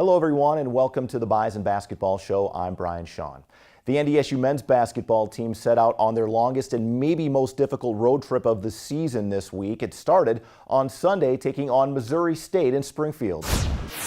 Hello everyone and welcome to the Bison Basketball Show. I'm Brian Shawn. The NDSU men's basketball team set out on their longest and maybe most difficult road trip of the season this week. It started on Sunday, taking on Missouri State in Springfield.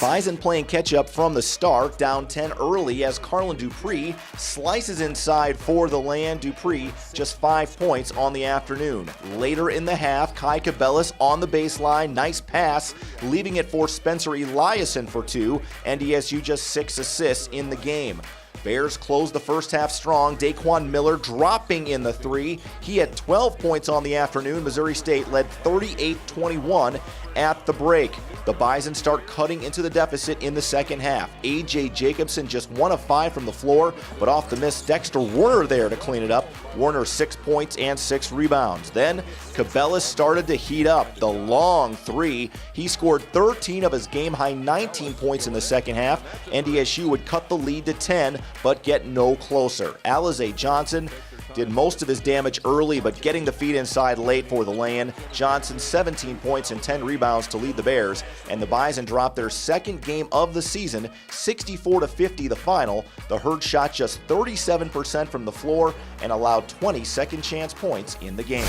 Bison playing catch-up from the start, down 10 early as Carlin Dupree slices inside for the land. Dupree just 5 points on the afternoon. Later in the half, Kai Cabellis on the baseline, nice pass, leaving it for Spencer Eliason for 2. NDSU just 6 assists in the game. Bears closed the first half strong. Daquan Miller dropping in the 3. He had 12 points on the afternoon. Missouri State led 38-21 at the break. The Bison start cutting into the deficit in the second half. A.J. Jacobson just 1 of 5 from the floor, but off the miss, Dexter Werner there to clean it up. Werner 6 points and 6 rebounds. Then Cabellis started to heat up. The long 3. He scored 13 of his game-high 19 points in the second half. NDSU would cut the lead to 10, but get no closer. Alize Johnson did most of his damage early, but getting the feed inside late for the lay-in. Johnson 17 points and 10 rebounds to lead the Bears, and the Bison dropped their second game of the season, 64-50 the final. The Herd shot just 37% from the floor and allowed 20 second chance points in the game.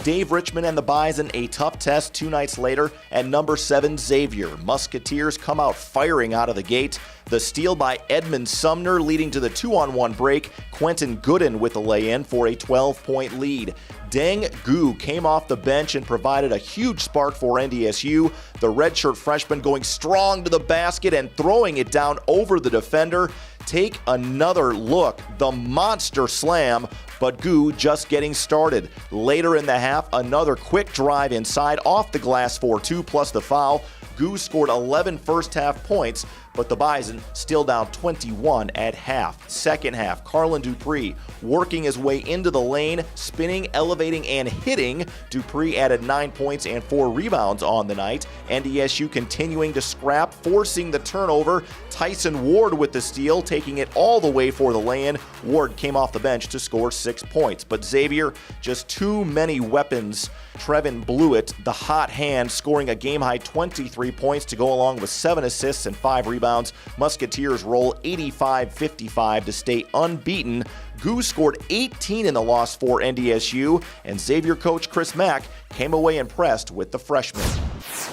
Dave Richmond and the Bison a tough test 2 nights later at number 7 Xavier. Musketeers come out firing out of the gate. The steal by Edmund Sumner leading to the 2-on-1 break. Quentin Gooden with the lay-in for a 12-point lead. Deng Gu came off the bench and provided a huge spark for NDSU. The redshirt freshman going strong to the basket and throwing it down over the defender. Take another look. The monster slam, but Gu just getting started. Later in the half, another quick drive inside off the glass for 2 plus the foul. Gu scored 11 first-half points, but the Bison still down 21 at half. Second half, Carlin Dupree working his way into the lane, spinning, elevating, and hitting. Dupree added 9 points and 4 rebounds on the night. NDSU continuing to scrap, forcing the turnover. Tyson Ward with the steal, taking it all the way for the lay-in. Ward came off the bench to score 6 points, but Xavier, just too many weapons. Trevin Blewett, the hot hand, scoring a game-high 23 points to go along with 7 assists and 5 rebounds. Musketeers roll 85-55 to stay unbeaten. Goose scored 18 in the loss for NDSU, and Xavier coach Chris Mack came away impressed with the freshman.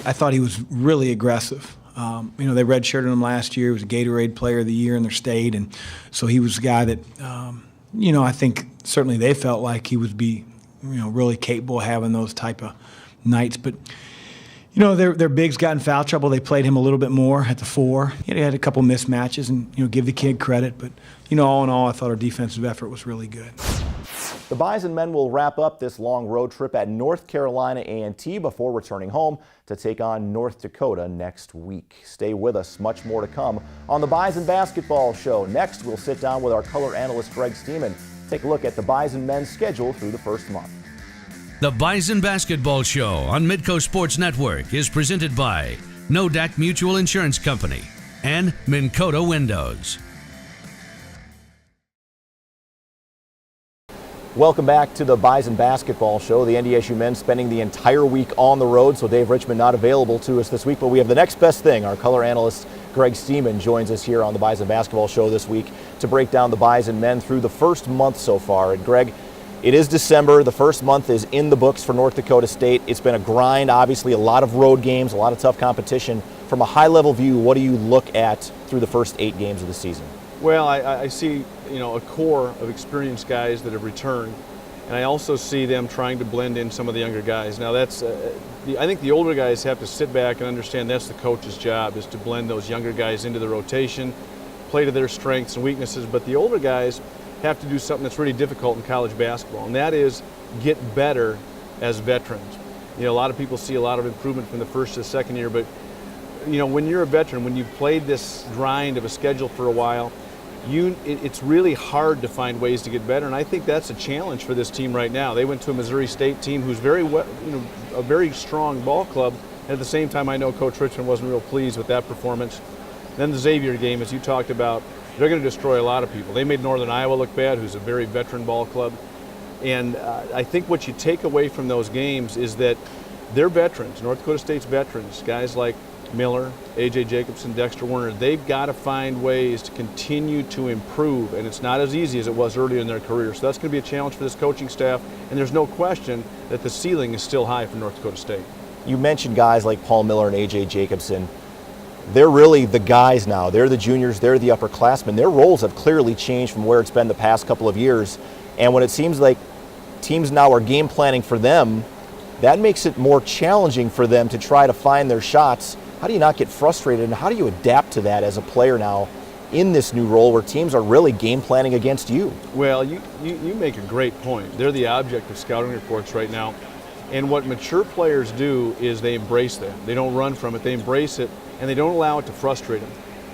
I thought he was really aggressive. They redshirted him last year. He was a Gatorade Player of the Year in their state, and so he was a guy that, I think certainly they felt like he would be, really capable of having those type of nights. But, their bigs got in foul trouble. They played him a little bit more at the 4. He had a couple mismatches, and, give the kid credit. But, all in all, I thought our defensive effort was really good. The Bison men will wrap up this long road trip at North Carolina A&T before returning home to take on North Dakota next week. Stay with us. Much more to come on the Bison Basketball Show. Next, we'll sit down with our color analyst, Greg Stemen. Take a look at the Bison men's schedule through the first month. The Bison Basketball Show on Midco Sports Network is presented by Nodak Mutual Insurance Company and Minn-Kota Windows. Welcome back to the Bison Basketball Show. The NDSU men spending the entire week on the road, so Dave Richmond not available to us this week, but we have the next best thing. Our color analyst Greg Stemen joins us here on the Bison Basketball Show this week to break down the Bison men through the first month so far. And Greg, it is December. The first month is in the books for North Dakota State. It's been a grind, obviously a lot of road games, a lot of tough competition. From a high-level view, what do you look at through the first 8 games of the season? Well, I see, a core of experienced guys that have returned, and I also see them trying to blend in some of the younger guys. Now, that's I think the older guys have to sit back and understand that's the coach's job, is to blend those younger guys into the rotation, play to their strengths and weaknesses. But the older guys have to do something that's really difficult in college basketball, and that is get better as veterans. A lot of people see a lot of improvement from the first to the second year, but when you're a veteran, when you've played this grind of a schedule for a while, it's really hard to find ways to get better, and I think that's a challenge for this team right now. They went to a Missouri State team who's a very strong ball club. And at the same time, I know Coach Richmond wasn't real pleased with that performance. Then the Xavier game, as you talked about, they're going to destroy a lot of people. They made Northern Iowa look bad, who's a very veteran ball club. And I think what you take away from those games is that they're veterans, North Dakota State's veterans, guys like Miller, A.J. Jacobson, Dexter Werner, they've got to find ways to continue to improve, and it's not as easy as it was earlier in their career. So that's going to be a challenge for this coaching staff, and there's no question that the ceiling is still high for North Dakota State. You mentioned guys like Paul Miller and A.J. Jacobson. They're really the guys now. They're the juniors, they're the upperclassmen. Their roles have clearly changed from where it's been the past couple of years, and when it seems like teams now are game planning for them, that makes it more challenging for them to try to find their shots. How do you not get frustrated, and how do you adapt to that as a player now in this new role where teams are really game planning against you? Well, you make a great point. They're the object of scouting reports right now, and what mature players do is they embrace that. They don't run from it, they embrace it, and they don't allow it to frustrate them.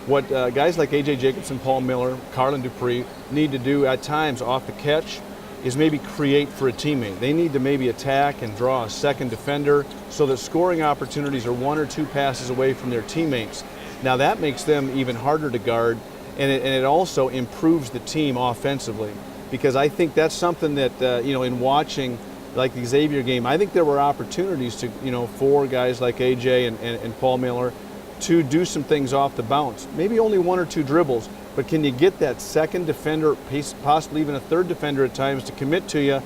What guys like A.J. Jacobson, Paul Miller, Carlin Dupree need to do at times off the catch is maybe create for a teammate. They need to maybe attack and draw a second defender so that scoring opportunities are 1 or 2 passes away from their teammates. Now that makes them even harder to guard, and it also improves the team offensively, because I think that's something that in watching like the Xavier game, I think there were opportunities to for guys like AJ and Paul Miller to do some things off the bounce. Maybe only 1 or 2 dribbles, but can you get that second defender, possibly even a third defender at times, to commit to you?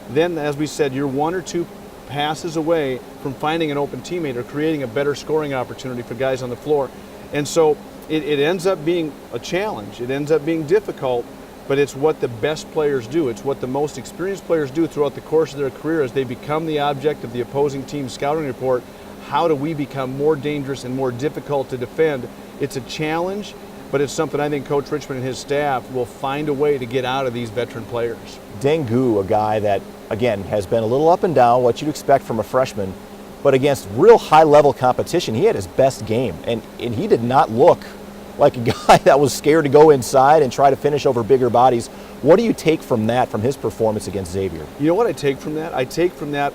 Then, as we said, you're 1 or 2 passes away from finding an open teammate or creating a better scoring opportunity for guys on the floor. And so it ends up being a challenge. It ends up being difficult, but it's what the best players do. It's what the most experienced players do throughout the course of their career as they become the object of the opposing team's scouting report. How do we become more dangerous and more difficult to defend? It's a challenge, but it's something I think Coach Richmond and his staff will find a way to get out of these veteran players. Dengu, a guy that, again, has been a little up and down, what you'd expect from a freshman, but against real high-level competition, he had his best game, and he did not look like a guy that was scared to go inside and try to finish over bigger bodies. What do you take from that, from his performance against Xavier? You know what I take from that? I take from that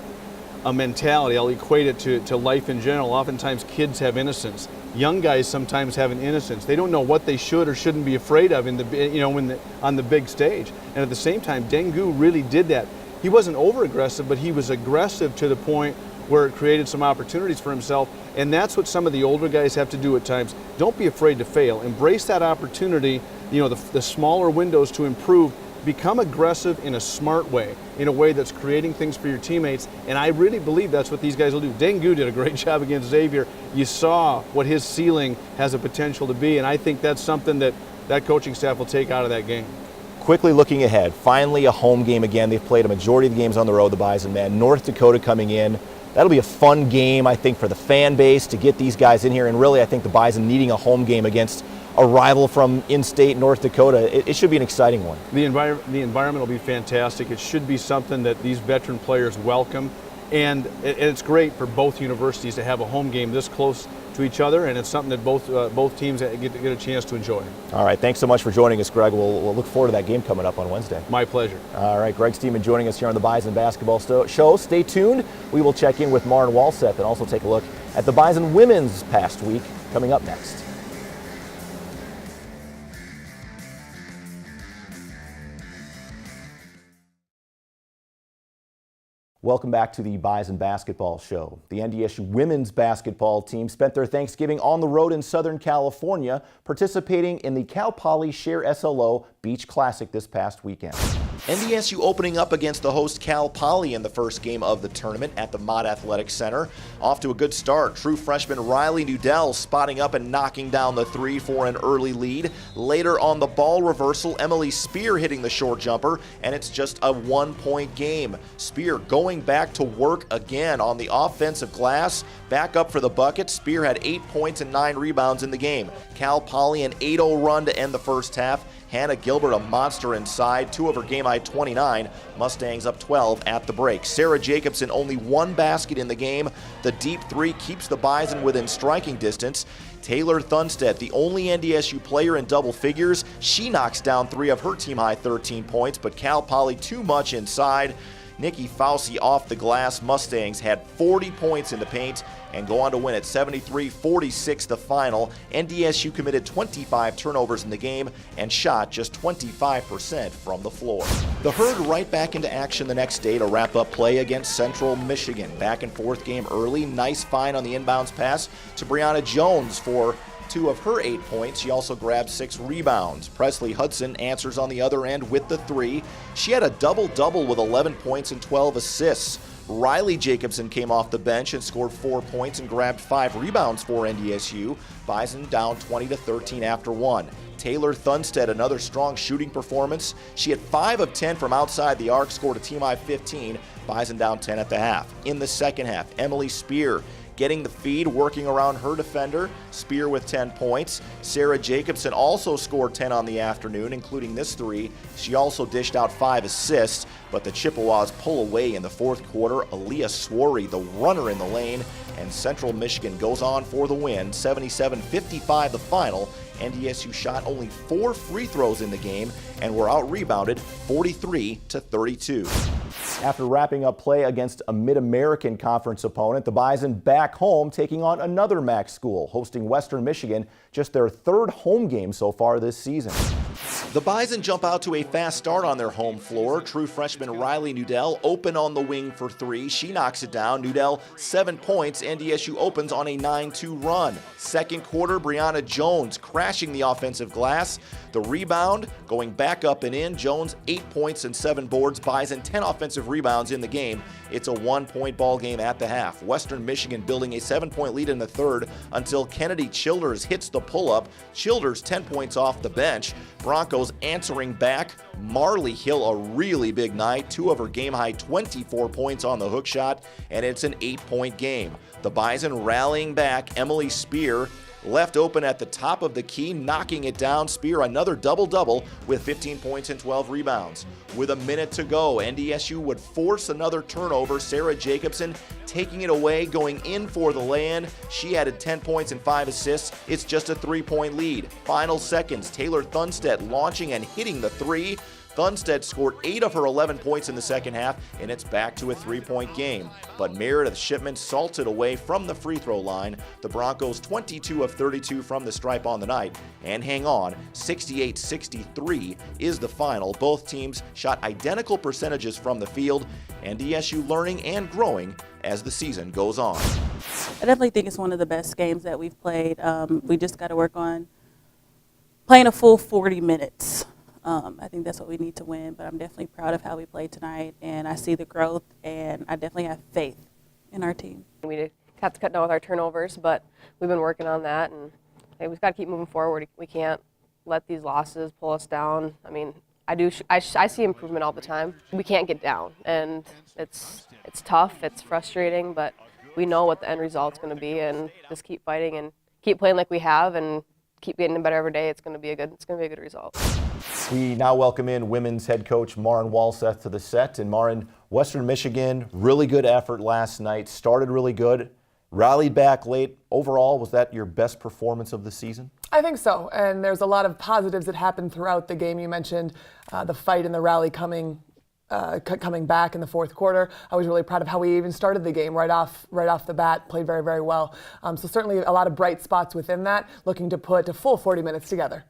a mentality. I'll equate it to life in general. Oftentimes kids have innocence. Young guys sometimes have an innocence. They don't know what they should or shouldn't be afraid of on the big stage. And at the same time, Dengu really did that. He wasn't over-aggressive, but he was aggressive to the point where it created some opportunities for himself. And that's what some of the older guys have to do at times. Don't be afraid to fail. Embrace that opportunity, the smaller windows to improve. Become aggressive in a smart way, in a way that's creating things for your teammates, and I really believe that's what these guys will do. Dengu did a great job against Xavier. You saw what his ceiling has a potential to be, and I think that's something that coaching staff will take out of that game. Quickly looking ahead, finally a home game again. They've played a majority of the games on the road, the Bison men. North Dakota coming in. That'll be a fun game, I think, for the fan base to get these guys in here, and really I think the Bison needing a home game against a rival from in-state North Dakota. It should be an exciting one. The environment will be fantastic. It should be something that these veteran players welcome, and it's great for both universities to have a home game this close to each other, and it's something that both teams get a chance to enjoy. All right, thanks so much for joining us, Greg. We'll look forward to that game coming up on Wednesday. My pleasure. All right, Greg Stemen joining us here on the Bison Basketball Show. Stay tuned. We will check in with Maren Walseth and also take a look at the Bison women's past week coming up next. Welcome back to the Bison Basketball Show. The NDSU women's basketball team spent their Thanksgiving on the road in Southern California, participating in the Cal Poly Share SLO Beach Classic this past weekend. NDSU opening up against the host Cal Poly in the first game of the tournament at the Mott Athletic Center. Off to a good start. True freshman Riley Nudell spotting up and knocking down the three for an early lead. Later on the ball reversal, Emily Spear hitting the short jumper, and it's just a 1-point game. Spear going back to work again on the offensive glass. Back up for the bucket. Spear had 8 points and 9 rebounds in the game. Cal Poly an 8-0 run to end the first half. Hannah Gilbert a monster inside, 2 of her game-high 29. Mustangs up 12 at the break. Sarah Jacobson only 1 basket in the game. The deep 3 keeps the Bison within striking distance. Taylor Thunstead, the only NDSU player in double figures. She knocks down 3 of her team-high 13 points, but Cal Poly too much inside. Nikki Fauci off the glass. Mustangs had 40 points in the paint and go on to win at 73-46 the final. NDSU committed 25 turnovers in the game and shot just 25% from the floor. The Herd right back into action the next day to wrap up play against Central Michigan. Back and forth game early. Nice find on the inbounds pass to Brianna Jones for 2 of her 8 points. She also grabbed 6 rebounds. Presley Hudson answers on the other end with the 3. She had a double-double with 11 points and 12 assists. Riley Jacobson came off the bench and scored 4 points and grabbed 5 rebounds for NDSU. Bison down 20-13 after 1. Taylor Thunstead, another strong shooting performance. She had 5 of 10 from outside the arc, scored a team high 15. Bison down 10 at the half. In the second half, Emily Spear getting the feed, working around her defender. Spear with 10 points. Sarah Jacobson also scored 10 on the afternoon, including this 3. She also dished out 5 assists, but the Chippewas pull away in the fourth quarter. Aaliyah Sworry, the runner in the lane, and Central Michigan goes on for the win. 77-55 the final. NDSU shot only 4 free throws in the game and were out-rebounded 43-32. After wrapping up play against a Mid-American Conference opponent, the Bison back home taking on another MAC school, hosting Western Michigan, just their 3rd home game so far this season. The Bison jump out to a fast start on their home floor. True freshman Riley Nudell open on the wing for 3. She knocks it down. Nudell 7 points. NDSU opens on a 9-2 run. Second quarter, Brianna Jones crashing the offensive glass. The rebound going back up and in. Jones 8 points and 7 boards. Bison 10 offensive rebounds in the game. It's a 1-point ball game at the half. Western Michigan building a 7-point lead in the third until Kennedy Childers hits the pull-up. Childers 10 points off the bench. Broncos answering back. Marley Hill a really big night. 2 of her game-high 24 points on the hook shot, and it's an 8-point game. The Bison rallying back. Emily Spear left open at the top of the key, knocking it down. Spear another double-double with 15 points and 12 rebounds. With a minute to go, NDSU would force another turnover. Sarah Jacobson taking it away, going in for the lay-in. She added 10 points and 5 assists. It's just a 3-point lead. Final seconds, Taylor Thunstead launching and hitting the 3. Thunstead scored 8 of her 11 points in the second half, and it's back to a 3-point game. But Meredith Shipman salted away from the free throw line. The Broncos 22 of 32 from the stripe on the night, and hang on, 68-63 is the final. Both teams shot identical percentages from the field. NDSU learning and growing as the season goes on. I definitely think it's one of the best games that we've played. We just got to work on playing a full 40 minutes. I think that's what we need to win, but I'm definitely proud of how we played tonight, and I see the growth, and I definitely have faith in our team. We have to cut down with our turnovers, but we've been working on that, and we've got to keep moving forward. We can't let these losses pull us down. I mean, I see improvement all the time. We can't get down, and it's tough, it's frustrating, but we know what the end result's going to be, and just keep fighting and keep playing like we have, and keep getting better every day. It's going to be a good result. We now welcome in women's head coach Maren Walseth to the set. And Maren, Western Michigan, really good effort last night. Started really good, rallied back late. Overall, was that your best performance of the season? I think so, and there's a lot of positives that happened throughout the game. You mentioned the fight and the rally coming back in the fourth quarter. I was really proud of how we even started the game right off the bat, played very, very well. So certainly a lot of bright spots within that, looking to put a full 40 minutes together.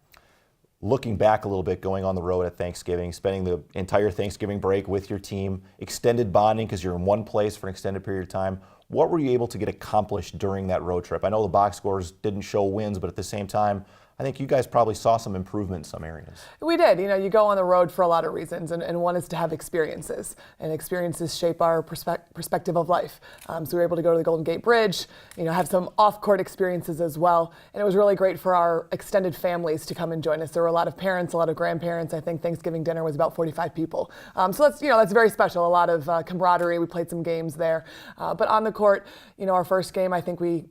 Looking back a little bit, going on the road at Thanksgiving, spending the entire Thanksgiving break with your team, extended bonding because you're in one place for an extended period of time. What were you able to get accomplished during that road trip? I know the box scores didn't show wins, but at the same time, I think you guys probably saw some improvement in some areas. We did. You know, you go on the road for a lot of reasons, and one is to have experiences, and experiences shape our perspective of life. So we were able to go to the Golden Gate Bridge, you know, have some off-court experiences as well, and it was really great for our extended families to come and join us. There were a lot of parents, a lot of grandparents. I think Thanksgiving dinner was about 45 people. So that's very special. A lot of camaraderie. We played some games there, but on the court, you know, our first game, I think we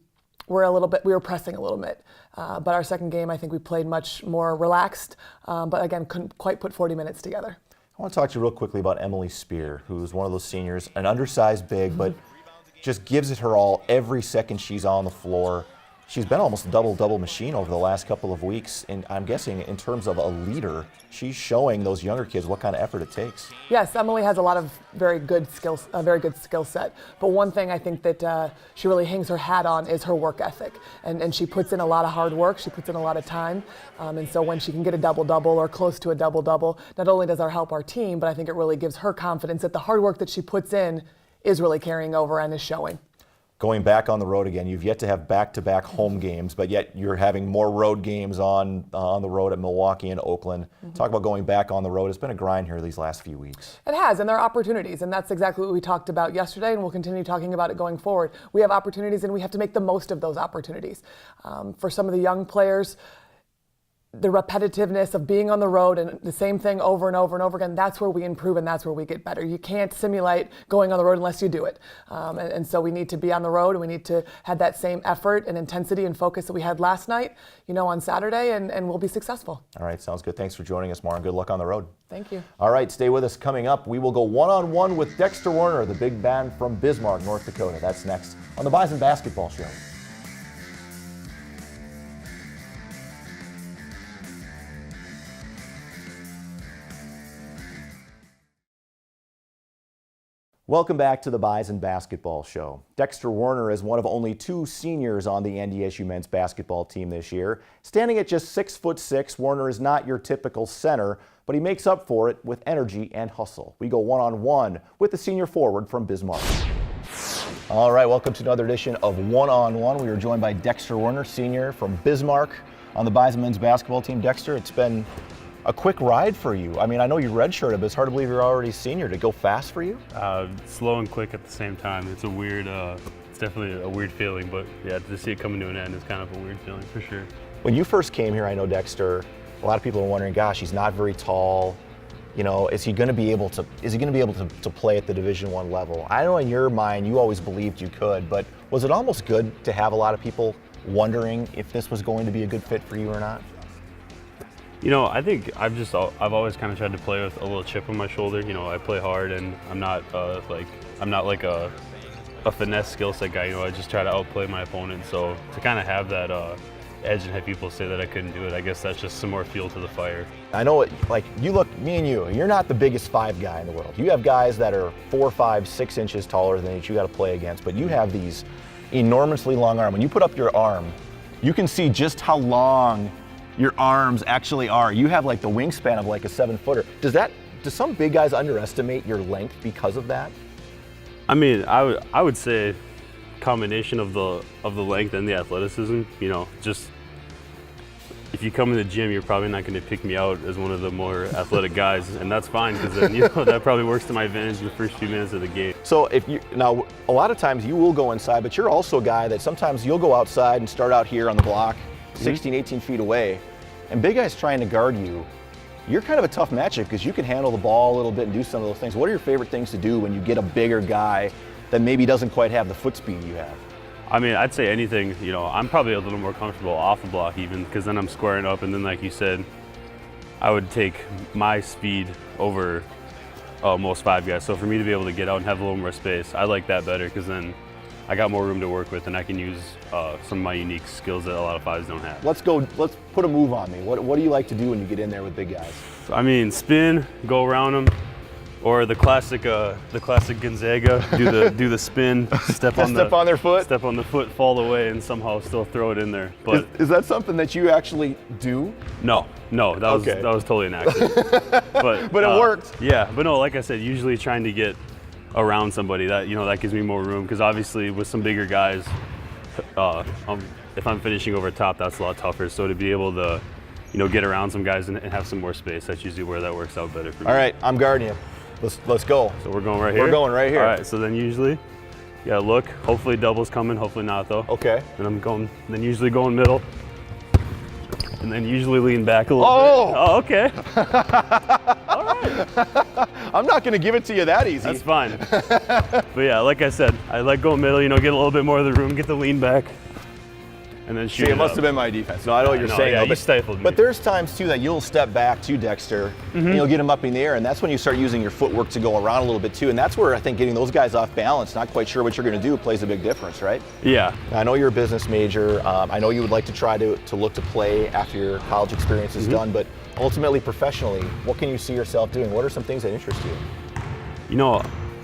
were pressing a little bit. But our second game, I think we played much more relaxed, but again, couldn't quite put 40 minutes together. I want to talk to you real quickly about Emily Spear, who's one of those seniors, an undersized big, but just gives it her all every second she's on the floor. she's been almost a double-double machine over the last couple of weeks, and I'm guessing in terms of a leader, she's showing those younger kids what kind of effort it takes. Yes, Emily has a lot of very good skill set. But one thing I think that she really hangs her hat on is her work ethic, and she puts in a lot of hard work. She puts in a lot of time, and so when she can get a double-double or close to a double-double, not only does that help our team, but I think it really gives her confidence that the hard work that she puts in is really carrying over and is showing. Going back on the road again, you've yet to have back-to-back home games, but yet you're having more road games on the road at Milwaukee and Oakland. Talk about going back on the road. It's been a grind here these last few weeks. It has, and there are opportunities, and that's exactly what we talked about yesterday, and we'll continue talking about it going forward. We have opportunities, and we have to make the most of those opportunities. For some of the young players, the repetitiveness of being on the road and the same thing over and over and over again, that's where we improve and that's where we get better. You can't simulate going on the road unless you do it. And so we need to be on the road, and we need to have that same effort and intensity and focus that we had last night, on Saturday, and we'll be successful. All right, sounds good. Thanks for joining us, Maren. Good luck on the road. Thank you. All right, stay with us. Coming up, we will go one-on-one with Dexter Werner, the big man from Bismarck, North Dakota. That's next on the Bison Basketball Show. Welcome back to the Bison Basketball Show. Dexter Werner is one of only 2 seniors on the NDSU men's basketball team this year. Standing at just 6'6", Werner is not your typical center, but he makes up for it with energy and hustle. We go one-on-one with the senior forward from Bismarck. All right, welcome to another edition of One-on-One. We are joined by Dexter Werner, senior from Bismarck on the Bison men's basketball team. Dexter, it's been a quick ride for you. I mean, I know you redshirted, but it's hard to believe you're already senior. Did it go fast for you? Slow and quick at the same time. It's a weird, it's definitely a weird feeling, but yeah, to see it coming to an end is kind of a weird feeling for sure. When you first came here, I know Dexter, a lot of people are wondering, gosh, he's not very tall. Is he going to be able to play at the Division I level? I know in your mind you always believed you could, but was it almost good to have a lot of people wondering if this was going to be a good fit for you or not? I think I've always kind of tried to play with a little chip on my shoulder. I play hard, and I'm not like a finesse skill set guy. I just try to outplay my opponent. So to kind of have that edge and have people say that I couldn't do it, I guess that's just some more fuel to the fire. I know me and you're not the biggest 5 guy in the world. You have guys that are 4, 5, 6 inches taller than you got to play against, but you have these enormously long arms. When you put up your arm, you can see just how long your arms actually are. You have like the wingspan of like a 7-footer. Do some big guys underestimate your length because of that? I mean, I would say combination of the length and the athleticism. Just if you come in the gym, you're probably not going to pick me out as one of the more athletic guys, and that's fine because then that probably works to my advantage in the first few minutes of the game. So now a lot of times you will go inside, but you're also a guy that sometimes you'll go outside and start out here on the block, 16, 18 feet away. And big guys trying to guard you, you're kind of a tough matchup because you can handle the ball a little bit and do some of those things. What are your favorite things to do when you get a bigger guy that maybe doesn't quite have the foot speed you have? I mean, I'd say anything. I'm probably a little more comfortable off the block even because then I'm squaring up, and then like you said, I would take my speed over most 5 guys. So for me to be able to get out and have a little more space, I like that better because then I got more room to work with, and I can use some of my unique skills that a lot of 5s don't have. Let's put a move on me. What do you like to do when you get in there with big guys? I mean, spin, go around them, or the classic Gonzaga, do the spin, step on their foot, step on the foot, fall away, and somehow still throw it in there. But is that something that you actually do? No, that was totally an accident. But it worked. Yeah, but no, like I said, usually trying to get around somebody that gives me more room because obviously with some bigger guys, if I'm finishing over top, that's a lot tougher. So to be able to get around some guys and have some more space, that's usually where that works out better for me. All right, I'm guarding you. Let's go. So we're going right here? We're going right here. All right, so then usually, you gotta look. Hopefully double's coming, hopefully not though. Okay. Then usually going middle. And then usually lean back a little bit. Oh, okay. All right. I'm not going to give it to you that easy. That's fine. But yeah, like I said, I like going middle, get a little bit more of the room, get the lean back. and then shoot See, it it must up. have been my defense. No, I know what you're saying. Yeah, though, you stifled me. But there's times too that you'll step back to Dexter and you'll get him up in the air, and that's when you start using your footwork to go around a little bit too. And that's where I think getting those guys off balance, not quite sure what you're going to do, plays a big difference, right? Yeah. I know you're a business major. I know you would like to try to look to play after your college experience is done, but ultimately, professionally, what can you see yourself doing? What are some things that interest you? You know,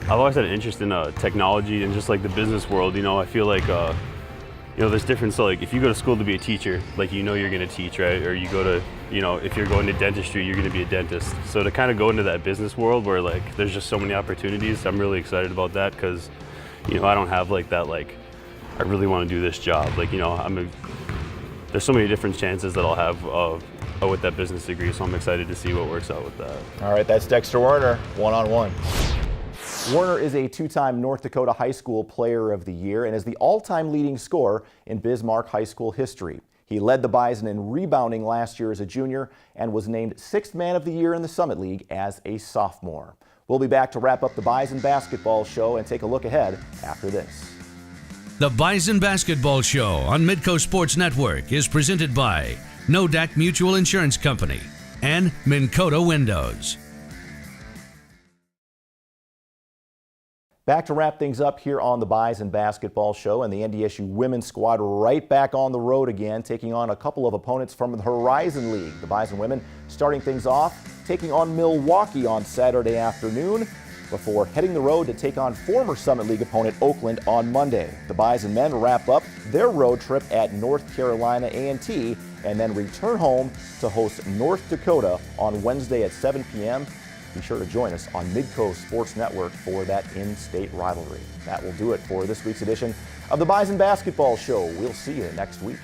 I've always had an interest in technology and just like the business world. You know, I feel like, you know, there's difference. So like if you go to school to be a teacher, like you know you're going to teach, right? Or you go to, you know, if you're going to dentistry, you're going to be a dentist. So to kind of go into that business world where like there's just so many opportunities, I'm really excited about that because, you know, I don't have like that, like, I really want to do this job. Like, you know, there's so many different chances that I'll have with that business degree, so I'm excited to see what works out with that. All right, that's Dexter Werner, one-on-one. Werner is a two-time North Dakota High School Player of the Year and is the all-time leading scorer in Bismarck High School history. He led the Bison in rebounding last year as a junior and was named 6th Man of the Year in the Summit League as a sophomore. We'll be back to wrap up the Bison Basketball Show and take a look ahead after this. The Bison Basketball Show on Midco Sports Network is presented by Nodak Mutual Insurance Company and Mincoda Windows. Back to wrap things up here on the Bison Basketball Show, and the NDSU women's squad right back on the road again, taking on a couple of opponents from the Horizon League. The Bison women starting things off, taking on Milwaukee on Saturday afternoon before heading the road to take on former Summit League opponent Oakland on Monday. The Bison men wrap up their road trip at North Carolina A&T and then return home to host North Dakota on Wednesday at 7 p.m. Be sure to join us on Midco Sports Network for that in-state rivalry. That will do it for this week's edition of the Bison Basketball Show. We'll see you next week.